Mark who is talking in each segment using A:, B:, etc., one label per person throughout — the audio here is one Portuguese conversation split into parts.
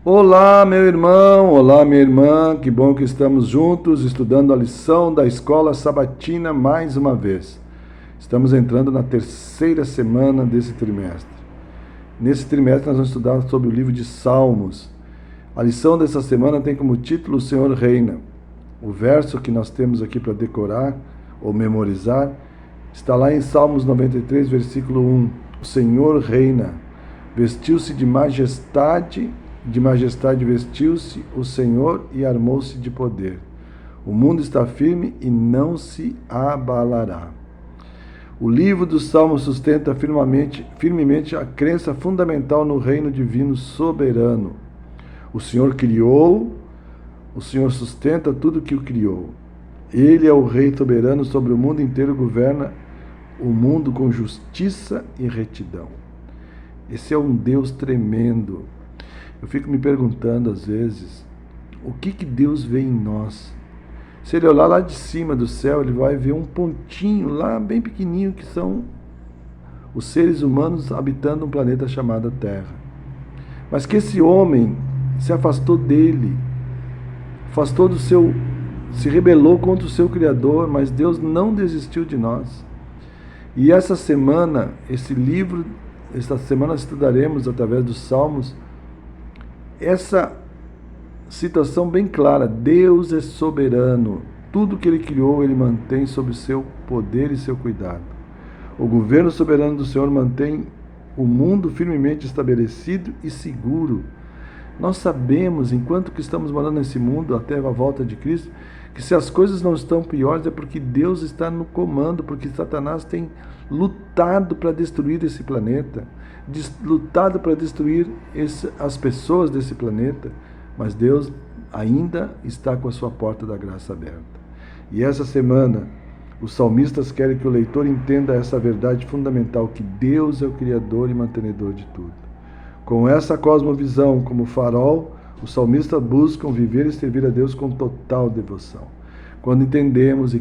A: Olá, meu irmão, olá, minha irmã, que bom que estamos juntos estudando a lição da escola sabatina mais uma vez. Estamos entrando na terceira semana desse trimestre. Nesse trimestre, nós vamos estudar sobre o livro de Salmos. A lição dessa semana tem como título O Senhor Reina. O verso que nós temos aqui para decorar ou memorizar está lá em Salmos 93, versículo 1. O Senhor reina, vestiu-se de majestade vestiu-se o Senhor e armou-se de poder. O mundo está firme e não se abalará. O livro dos Salmos sustenta firmemente a crença fundamental no reino divino soberano. O Senhor criou, o Senhor sustenta tudo que o criou. Ele é o Rei soberano sobre o mundo inteiro, governa o mundo com justiça e retidão. Esse é um Deus tremendo. Eu fico me perguntando às vezes, o que Deus vê em nós? Se ele olhar lá de cima do céu, ele vai ver um pontinho lá bem pequenininho que são os seres humanos habitando um planeta chamado Terra. Mas que esse homem se afastou dele, se rebelou contra o seu Criador, mas Deus não desistiu de nós. E essa semana estudaremos através dos Salmos essa citação bem clara: Deus é soberano, tudo que Ele criou Ele mantém sob seu poder e seu cuidado. O governo soberano do Senhor mantém o mundo firmemente estabelecido e seguro. Nós sabemos, enquanto que estamos morando nesse mundo até a volta de Cristo, que se as coisas não estão piores é porque Deus está no comando, porque Satanás tem lutado para destruir esse planeta, lutado para destruir as pessoas desse planeta, mas Deus ainda está com a sua porta da graça aberta. E essa semana, os salmistas querem que o leitor entenda essa verdade fundamental, que Deus é o Criador e mantenedor de tudo. Com essa cosmovisão como farol, os salmistas buscam viver e servir a Deus com total devoção. Quando entendemos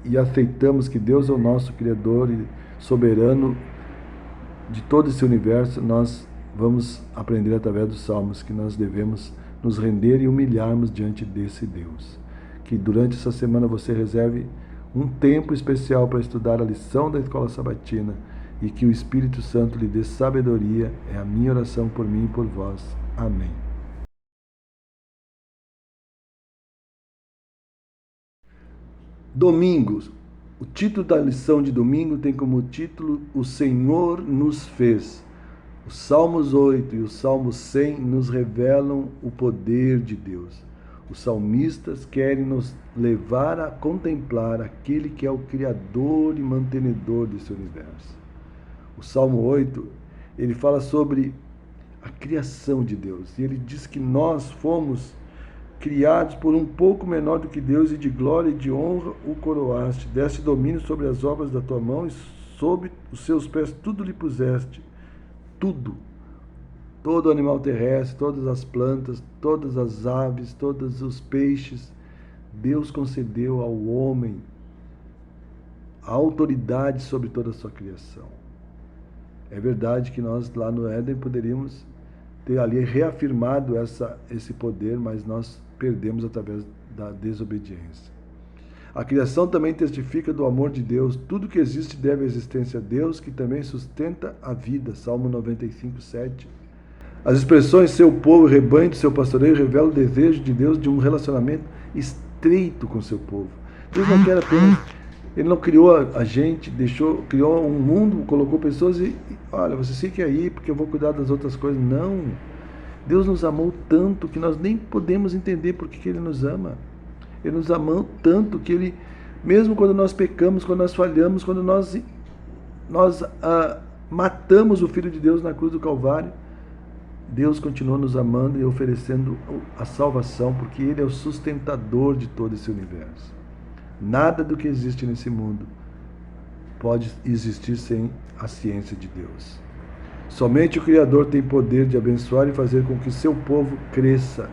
A: e aceitamos que Deus é o nosso Criador e soberano de todo esse universo, nós vamos aprender através dos Salmos que nós devemos nos render e humilharmos diante desse Deus. Que durante essa semana você reserve um tempo especial para estudar a lição da escola sabatina e que o Espírito Santo lhe dê sabedoria. É a minha oração por mim e por vós. Amém. Domingos. O título da lição de domingo tem como título O Senhor nos fez. Os Salmos 8 e o Salmo 100 nos revelam o poder de Deus. Os salmistas querem nos levar a contemplar aquele que é o Criador e mantenedor desse universo. O Salmo 8, ele fala sobre a criação de Deus. E ele diz que nós fomos criados por um pouco menor do que Deus, e de glória e de honra o coroaste. Deste domínio sobre as obras da tua mão, e sob os seus pés tudo lhe puseste. Tudo. Todo animal terrestre, todas as plantas, todas as aves, todos os peixes. Deus concedeu ao homem a autoridade sobre toda a sua criação. É verdade que nós lá no Éden poderíamos ter ali reafirmado esse poder, mas nós perdemos através da desobediência. A criação também testifica do amor de Deus. Tudo que existe deve a existência a Deus, que também sustenta a vida. Salmo 95, 7. As expressões seu povo e rebanho do seu pastoreio revelam o desejo de Deus de um relacionamento estreito com seu povo. Deus não quer apenas... Ele não criou a gente, criou um mundo, colocou pessoas e olha, você fica aí porque eu vou cuidar das outras coisas. Não. Deus nos amou tanto que nós nem podemos entender por que Ele nos ama. Ele nos amou tanto que Ele, mesmo quando nós pecamos, quando nós falhamos, quando nós matamos o Filho de Deus na cruz do Calvário, Deus continua nos amando e oferecendo a salvação, porque Ele é o sustentador de todo esse universo. Nada do que existe nesse mundo pode existir sem a ciência de Deus. Somente o Criador tem poder de abençoar e fazer com que seu povo cresça.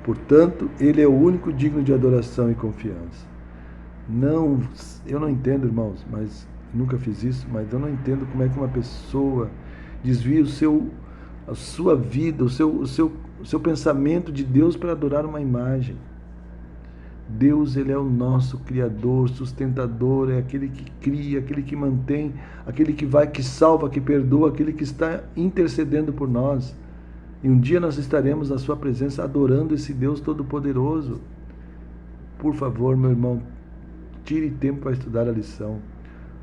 A: Portanto, Ele é o único digno de adoração e confiança. Eu não entendo, irmãos, mas nunca fiz isso, mas eu não entendo como é que uma pessoa desvia a sua vida, o seu pensamento de Deus para adorar uma imagem. Deus, Ele é o nosso Criador, sustentador, é aquele que cria, aquele que mantém, aquele que vai, que salva, que perdoa, aquele que está intercedendo por nós. E um dia nós estaremos na sua presença adorando esse Deus Todo-Poderoso. Por favor, meu irmão, tire tempo para estudar a lição.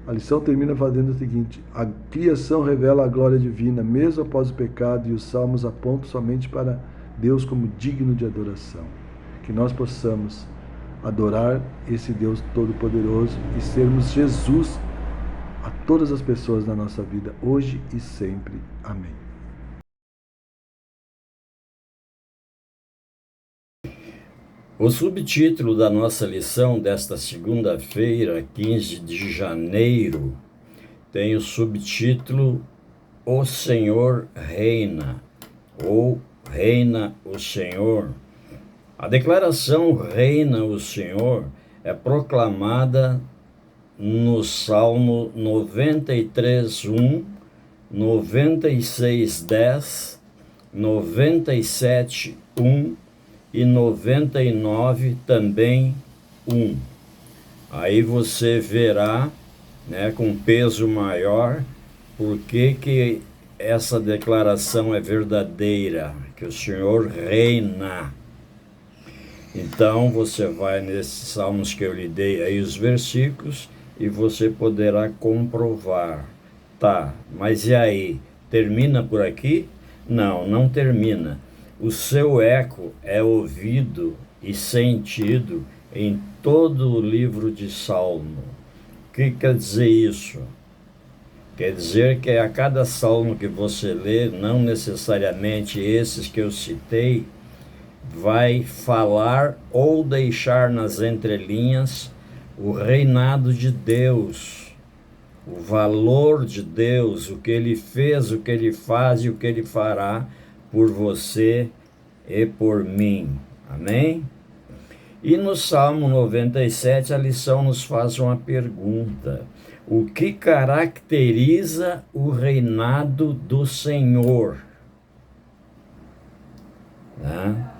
A: A lição termina fazendo o seguinte: a criação revela a glória divina, mesmo após o pecado, e os salmos apontam somente para Deus como digno de adoração. Que nós possamos adorar esse Deus Todo-Poderoso e sermos Jesus a todas as pessoas na nossa vida, hoje e sempre. Amém.
B: O subtítulo da nossa lição desta segunda-feira, 15 de janeiro, tem o subtítulo O Senhor Reina, ou Reina o Senhor. A declaração Reina o Senhor é proclamada no Salmo 93:1, 96:10, 97:1 e 99 também 1. Aí você verá, né, com peso maior, por que essa declaração é verdadeira, que o Senhor reina. Então você vai nesses salmos que eu lhe dei aí os versículos e você poderá comprovar. Tá, mas e aí? Termina por aqui? Não, não termina. O seu eco é ouvido e sentido em todo o livro de Salmo. O que quer dizer isso? Quer dizer que a cada salmo que você lê, não necessariamente esses que eu citei, vai falar ou deixar nas entrelinhas o reinado de Deus, o valor de Deus, o que Ele fez, o que Ele faz e o que Ele fará por você e por mim. Amém? E no Salmo 97, a lição nos faz uma pergunta: o que caracteriza o reinado do Senhor? Né?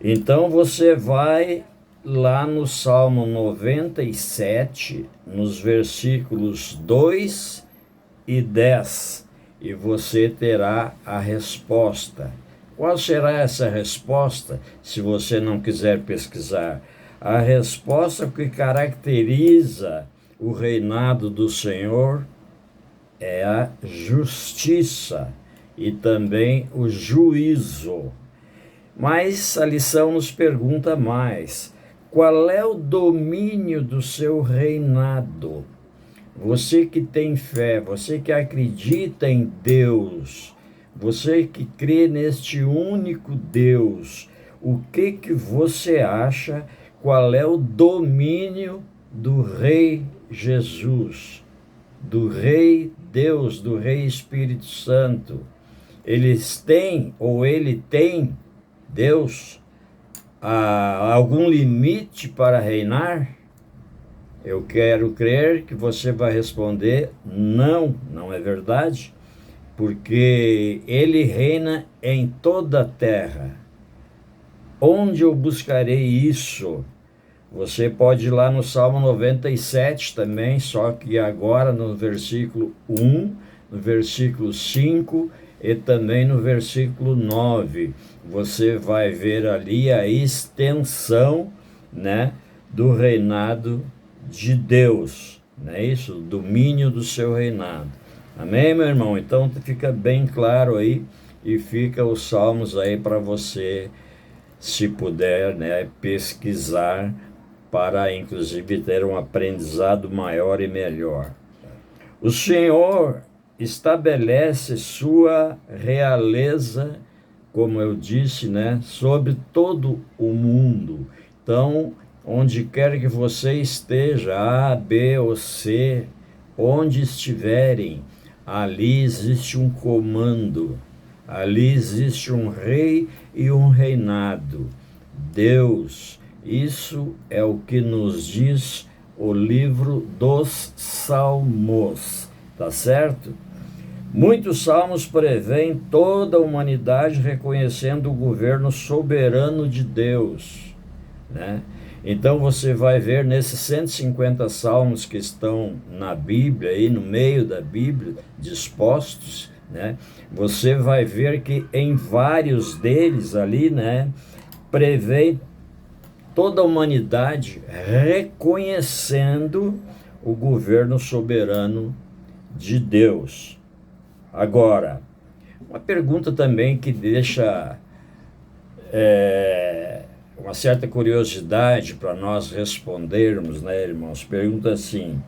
B: Então você vai lá no Salmo 97, nos versículos 2 e 10, e você terá a resposta. Qual será essa resposta, se você não quiser pesquisar? A resposta que caracteriza o reinado do Senhor é a justiça e também o juízo. Mas a lição nos pergunta mais: qual é o domínio do seu reinado? Você que tem fé, você que acredita em Deus, você que crê neste único Deus, o que você acha? Qual é o domínio do Rei Jesus, do Rei Deus, do Rei Espírito Santo? Eles têm, ou ele tem, Deus, algum limite para reinar? Eu quero crer que você vai responder não, não é verdade, porque ele reina em toda a terra. Onde eu buscarei isso? Você pode ir lá no Salmo 97 também, só que agora no versículo 1, no versículo 5 e também no versículo 9. Você vai ver ali a extensão, né, do reinado de Deus, não é isso? O domínio do seu reinado. Amém, meu irmão? Então fica bem claro aí, e fica os salmos aí para você, se puder, né, pesquisar, para inclusive ter um aprendizado maior e melhor. O Senhor estabelece sua realeza, como eu disse, né, sobre todo o mundo. Então, onde quer que você esteja, A, B ou C, onde estiverem, ali existe um comando, ali existe um rei e um reinado. Deus, isso é o que nos diz o livro dos Salmos, tá certo? Muitos salmos prevêem toda a humanidade reconhecendo o governo soberano de Deus, né? Então você vai ver nesses 150 salmos que estão na Bíblia, aí no meio da Bíblia, dispostos, né? Você vai ver que em vários deles ali, né, prevê toda a humanidade reconhecendo o governo soberano de Deus. Agora, uma pergunta também que deixa uma certa curiosidade para nós respondermos, né, irmãos? Pergunta assim: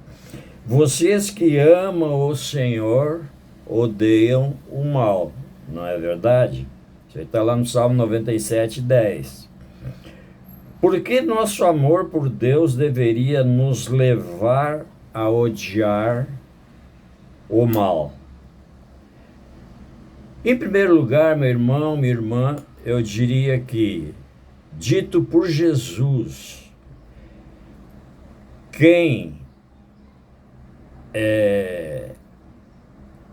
B: vocês que amam o Senhor odeiam o mal, não é verdade? Isso está lá no Salmo 97, 10. Por que nosso amor por Deus deveria nos levar a odiar o mal? Em primeiro lugar, meu irmão, minha irmã, eu diria que, dito por Jesus, quem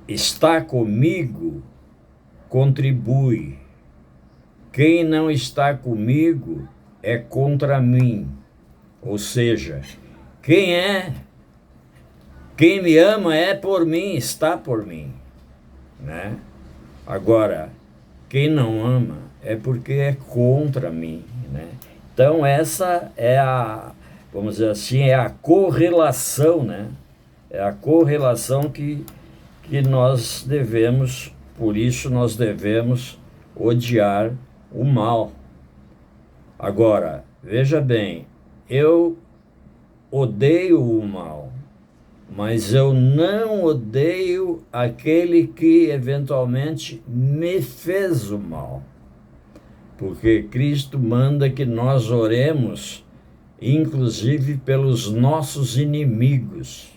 B: está comigo contribui, quem não está comigo é contra mim. Ou seja, quem me ama é por mim, está por mim, né? Agora, quem não ama é porque é contra mim, né? Então essa é vamos dizer assim, é a correlação, né? É a correlação que nós devemos, por isso nós devemos odiar o mal. Agora, veja bem, eu odeio o mal, mas eu não odeio aquele que eventualmente me fez o mal. Porque Cristo manda que nós oremos, inclusive pelos nossos inimigos.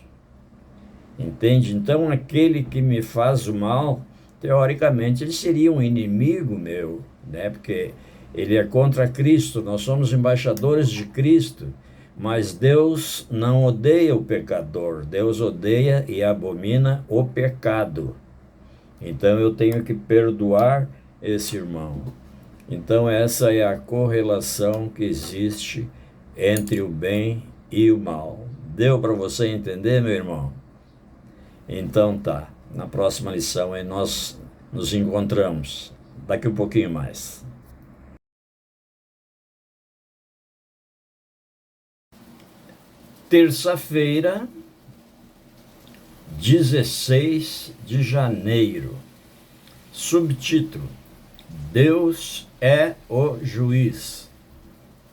B: Entende? Então, aquele que me faz o mal, teoricamente, ele seria um inimigo meu, né? Porque ele é contra Cristo, nós somos embaixadores de Cristo. Mas Deus não odeia o pecador, Deus odeia e abomina o pecado. Então eu tenho que perdoar esse irmão. Então essa é a correlação que existe entre o bem e o mal. Deu para você entender, meu irmão? Então tá, na próxima lição aí nós nos encontramos. Daqui um pouquinho mais. Terça-feira, 16 de janeiro. Subtítulo: Deus é o juiz.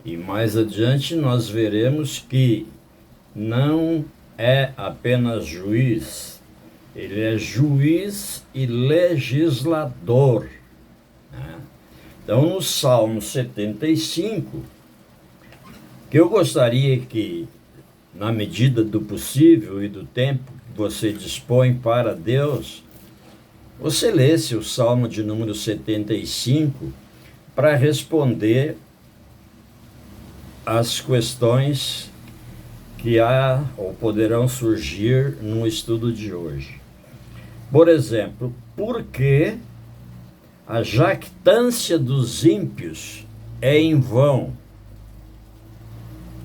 B: E mais adiante nós veremos que não é apenas juiz, ele é juiz e legislador, né? Então, no Salmo 75, que eu gostaria que, na medida do possível e do tempo que você dispõe para Deus, você lesse o Salmo de número 75 para responder as questões que há ou poderão surgir no estudo de hoje. Por exemplo, por que a jactância dos ímpios é em vão?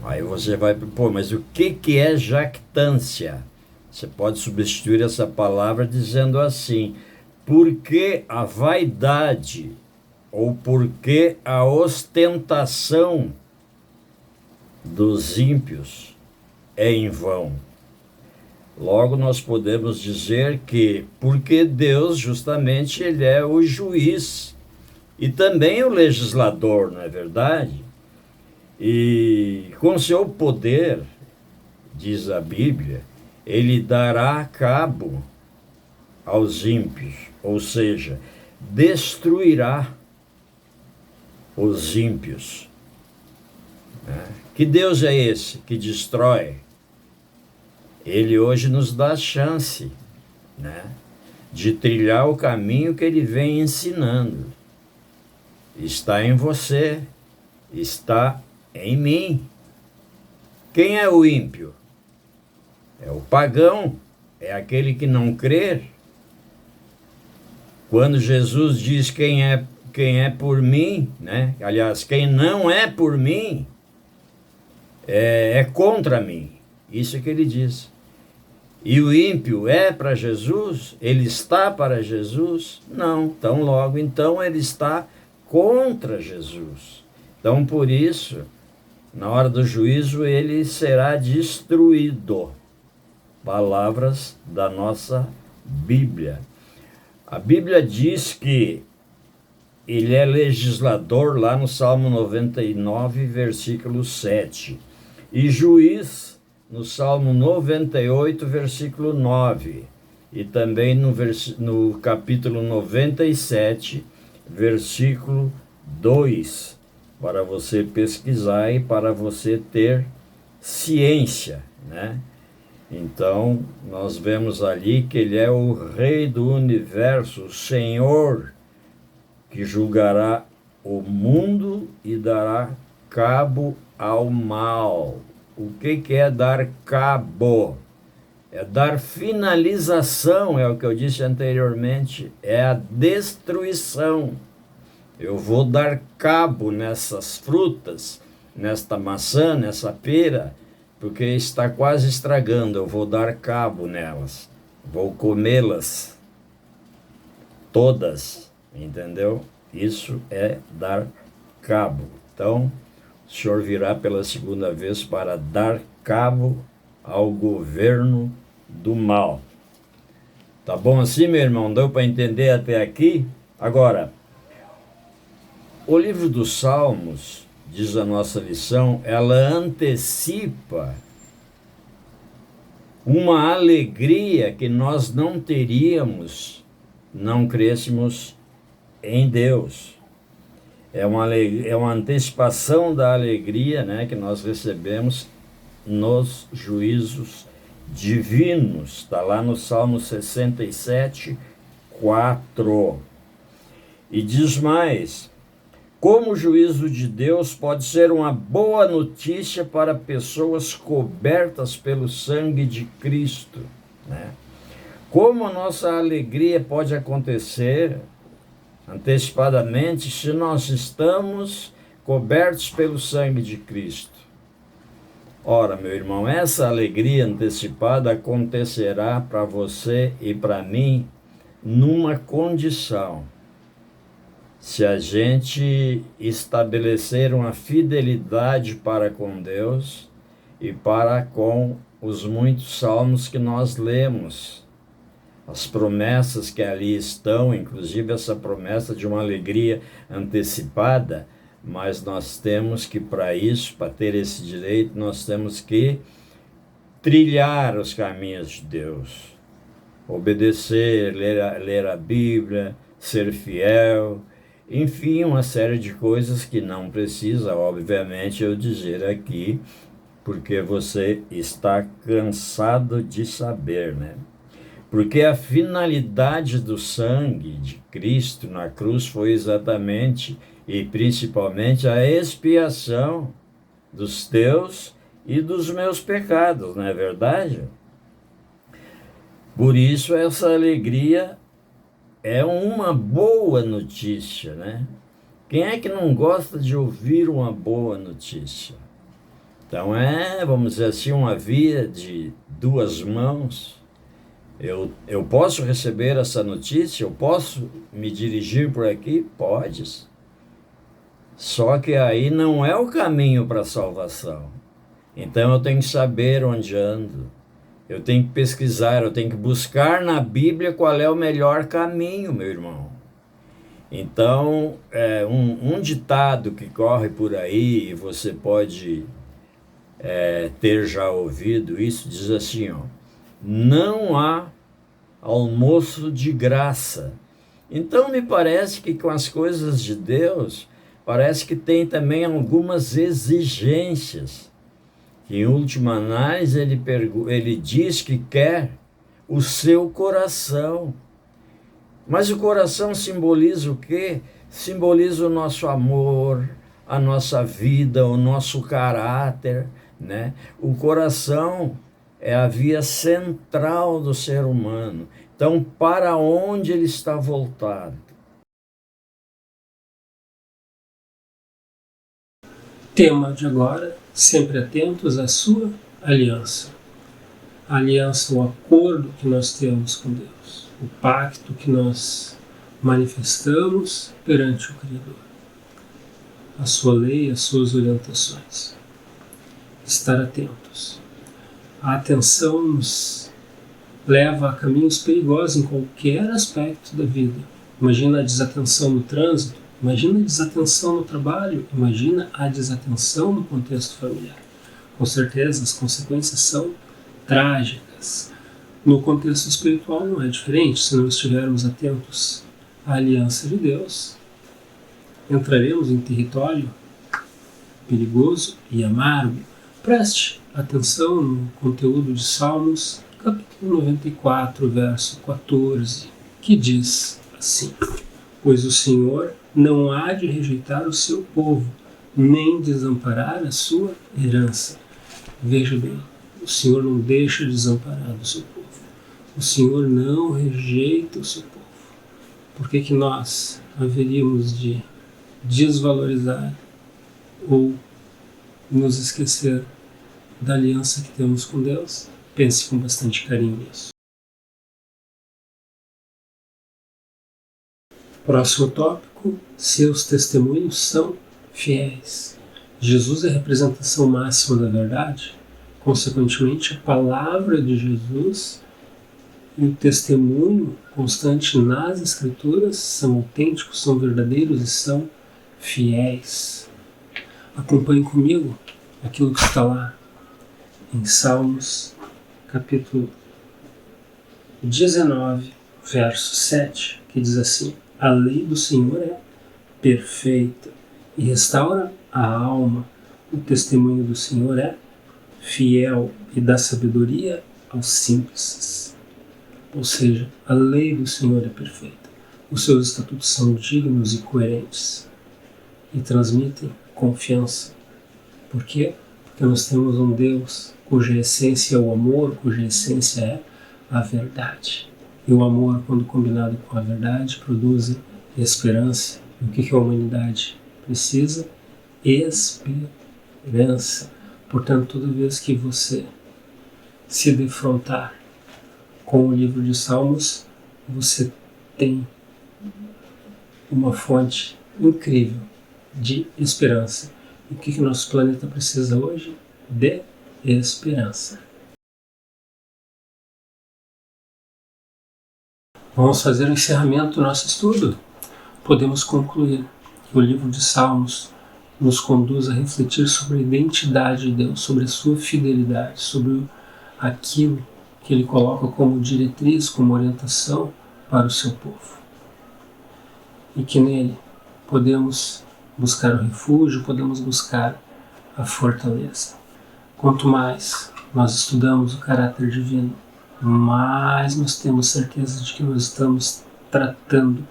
B: Aí você vai, mas o que é jactância? Você pode substituir essa palavra dizendo assim: porque a vaidade ou porque a ostentação dos ímpios é em vão. Logo nós podemos dizer que porque Deus justamente ele é o juiz e também o legislador, não é verdade? E com seu poder, diz a Bíblia, ele dará cabo aos ímpios, ou seja, destruirá os ímpios. Que Deus é esse que destrói? Ele hoje nos dá a chance, né, de trilhar o caminho que ele vem ensinando. Está em você, está em mim. Quem é o ímpio? É o pagão, é aquele que não crê, Quando Jesus diz quem é por mim, né? Aliás, quem não é por mim, é contra mim. Isso que ele diz. E o ímpio é para Jesus? Ele está para Jesus? Não, tão logo. Então ele está contra Jesus. Então por isso, na hora do juízo, ele será destruído. Palavras da nossa Bíblia. A Bíblia diz que ele é legislador lá no Salmo 99, versículo 7. E juiz no Salmo 98, versículo 9. E também no capítulo 97, versículo 2. Para você pesquisar e para você ter ciência, né? Então, nós vemos ali que ele é o Rei do Universo, o Senhor, que julgará o mundo e dará cabo ao mal. O que é dar cabo? É dar finalização, é o que eu disse anteriormente, é a destruição. Eu vou dar cabo nessas frutas, nesta maçã, nessa pera, porque está quase estragando, eu vou dar cabo nelas, vou comê-las todas, entendeu? Isso é dar cabo. Então, o senhor virá pela segunda vez para dar cabo ao governo do mal. Tá bom assim, meu irmão? Deu para entender até aqui? Agora, o livro dos Salmos, diz a nossa lição, ela antecipa uma alegria que nós não teríamos não crêssemos em Deus. É uma antecipação da alegria, né, que nós recebemos nos juízos divinos. Está lá no Salmo 67, 4. E diz mais: como o juízo de Deus pode ser uma boa notícia para pessoas cobertas pelo sangue de Cristo, né? Como a nossa alegria pode acontecer antecipadamente se nós estamos cobertos pelo sangue de Cristo? Ora, meu irmão, essa alegria antecipada acontecerá para você e para mim numa condição: se a gente estabelecer uma fidelidade para com Deus e para com os muitos salmos que nós lemos, as promessas que ali estão, inclusive essa promessa de uma alegria antecipada, mas nós temos que, para isso, para ter esse direito, nós temos que trilhar os caminhos de Deus, obedecer, ler a Bíblia, ser fiel. Enfim, uma série de coisas que não precisa, obviamente, eu dizer aqui, porque você está cansado de saber, né? Porque a finalidade do sangue de Cristo na cruz foi exatamente e principalmente a expiação dos teus e dos meus pecados, não é verdade? Por isso essa alegria é uma boa notícia, né? Quem é que não gosta de ouvir uma boa notícia? Então vamos dizer assim, uma via de duas mãos. Eu posso receber essa notícia? Eu posso me dirigir por aqui? Podes. Só que aí não é o caminho para a salvação. Então eu tenho que saber onde ando. Eu tenho que pesquisar, eu tenho que buscar na Bíblia qual é o melhor caminho, meu irmão. Então, um ditado que corre por aí, e você pode ter já ouvido isso, diz assim, ó: não há almoço de graça. Então me parece que com as coisas de Deus, parece que tem também algumas exigências. Em última análise, ele diz que quer o seu coração. Mas o coração simboliza o quê? Simboliza o nosso amor, a nossa vida, o nosso caráter, né? O coração é a via central do ser humano. Então, para onde ele está voltado?
C: Tema de agora, sempre atentos à sua aliança. A aliança, o acordo que nós temos com Deus, o pacto que nós manifestamos perante o Criador, a sua lei, as suas orientações. Estar atentos. A atenção nos leva a caminhos perigosos em qualquer aspecto da vida. Imagina a desatenção no trânsito, imagina a desatenção no trabalho, imagina a desatenção no contexto familiar. Com certeza as consequências são trágicas. No contexto espiritual não é diferente. Se não estivermos atentos à aliança de Deus, entraremos em território perigoso e amargo. Preste atenção no conteúdo de Salmos, capítulo 94, verso 14, que diz assim: pois o Senhor não há de rejeitar o seu povo, nem desamparar a sua herança. Veja bem, o Senhor não deixa desamparar o seu povo. O Senhor não rejeita o seu povo. Por que nós haveríamos de desvalorizar ou nos esquecer da aliança que temos com Deus? Pense com bastante carinho nisso. Próximo tópico: seus testemunhos são fiéis. Jesus é a representação máxima da verdade. Consequentemente, a palavra de Jesus e o testemunho constante nas Escrituras são autênticos, são verdadeiros e são fiéis. Acompanhe comigo aquilo que está lá em Salmos, capítulo 19, verso 7, que diz assim: a lei do Senhor é perfeita e restaura a alma. O testemunho do Senhor é fiel e dá sabedoria aos simples. Ou seja, a lei do Senhor é perfeita. Os seus estatutos são dignos e coerentes e transmitem confiança. Por quê? Porque nós temos um Deus cuja essência é o amor, cuja essência é a verdade. E o amor, quando combinado com a verdade, produz esperança. E o que a humanidade precisa? Esperança. Portanto, toda vez que você se defrontar com o livro de Salmos, você tem uma fonte incrível de esperança. E o que nosso planeta precisa hoje? De esperança. Vamos fazer o encerramento do nosso estudo. Podemos concluir que o livro de Salmos nos conduz a refletir sobre a identidade de Deus, sobre a sua fidelidade, sobre aquilo que ele coloca como diretriz, como orientação para o seu povo. E que nele podemos buscar o refúgio, podemos buscar a fortaleza. Quanto mais nós estudamos o caráter divino, mais nós temos certeza de que nós estamos tratando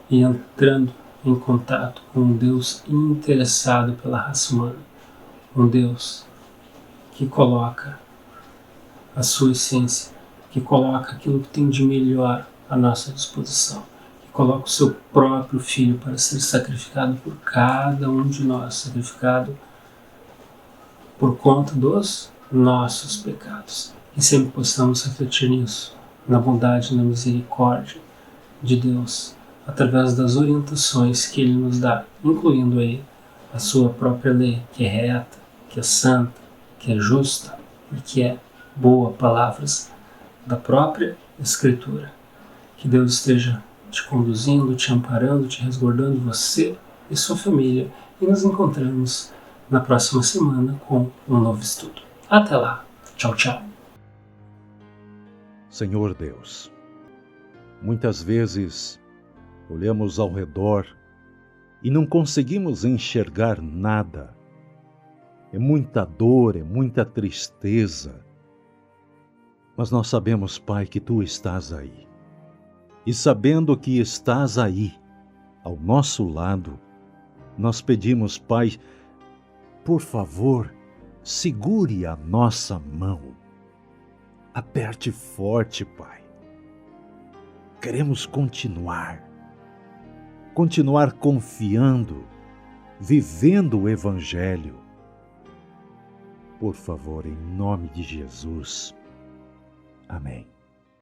C: e entrando em contato com um Deus interessado pela raça humana. Um Deus que coloca a sua essência, que coloca aquilo que tem de melhor à nossa disposição, que coloca o seu próprio Filho para ser sacrificado por cada um de nós, sacrificado por conta dos nossos pecados. E sempre possamos refletir nisso, na bondade e na misericórdia de Deus, através das orientações que Ele nos dá, incluindo aí a sua própria lei, que é reta, que é santa, que é justa e que é boa, palavras da própria Escritura. Que Deus esteja te conduzindo, te amparando, te resguardando, você e sua família, e nos encontramos na próxima semana com um novo estudo. Até lá. Tchau, tchau.
D: Senhor Deus, muitas vezes olhamos ao redor e não conseguimos enxergar nada. É muita dor, é muita tristeza. Mas nós sabemos, Pai, que Tu estás aí. E sabendo que estás aí, ao nosso lado, nós pedimos, Pai, por favor, segure a nossa mão. Aperte forte, Pai. queremos continuar confiando, vivendo o Evangelho. Por favor, em nome de Jesus. Amém.